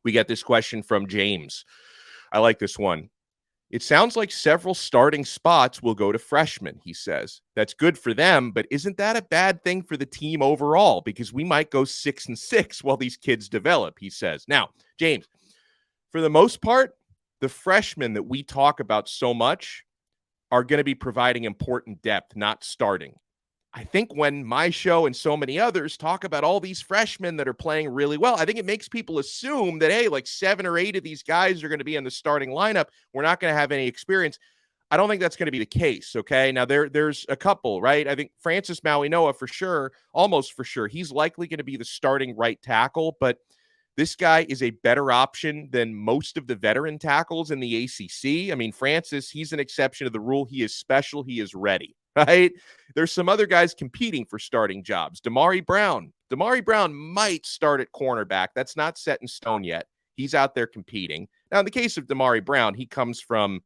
We get this question from James. I like this one. It sounds like several starting spots will go to freshmen, he says. That's good for them, but isn't that a bad thing for the team overall? Because we might go 6-6 while these kids develop, he says. Now, James, for the most part, the freshmen that we talk about so much are going to be providing important depth, not starting. I think when my show and so many others talk about all these freshmen that are playing really well, I think it makes people assume that, hey, like 7 or 8 of these guys are going to be in the starting lineup. We're not going to have any experience. I don't think that's going to be the case, okay? Now, there's a couple, right? I think Francis Mauigoa for sure, almost for sure, he's likely going to be the starting right tackle, but this guy is a better option than most of the veteran tackles in the ACC. I mean, Francis, he's an exception to the rule. He is special. He is ready, right? There's some other guys competing for starting jobs. Damari Brown might start at cornerback. That's not set in stone yet. He's out there competing. Now, in the case of Damari Brown, he comes from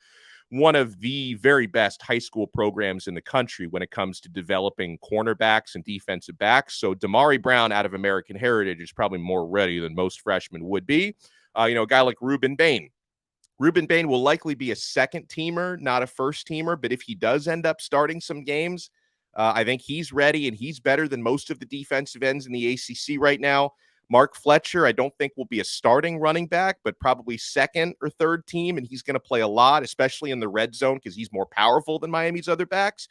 one of the very best high school programs in the country when it comes to developing cornerbacks and defensive backs. So Damari Brown out of American Heritage is probably more ready than most freshmen would be. A guy like Rueben Bain. Rueben Bain will likely be a second teamer, not a first teamer, but if he does end up starting some games, I think he's ready and he's better than most of the defensive ends in the ACC right now. Mark Fletcher, I don't think will be a starting running back, but probably second or third team, and he's going to play a lot, especially in the red zone because he's more powerful than Miami's other backs.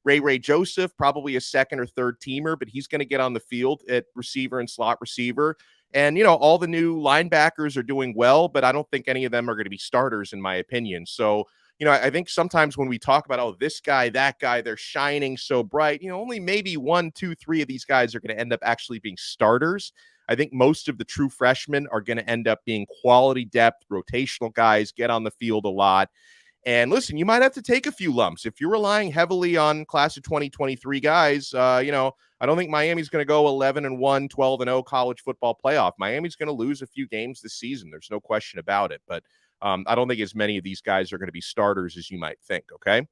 Ray Joseph, probably a second or third teamer, but he's going to get on the field at receiver and slot receiver. And, all the new linebackers are doing well, but I don't think any of them are going to be starters, in my opinion. So, I think sometimes when we talk about, this guy, that guy, they're shining so bright, only maybe 1, 2, 3 of these guys are going to end up actually being starters. I think most of the true freshmen are going to end up being quality depth, rotational guys, get on the field a lot. And listen, you might have to take a few lumps. If you're relying heavily on class of 2023 guys, I don't think Miami's going to go 11-1, 12-0 college football playoff. Miami's going to lose a few games this season. There's no question about it. But I don't think as many of these guys are going to be starters as you might think, okay?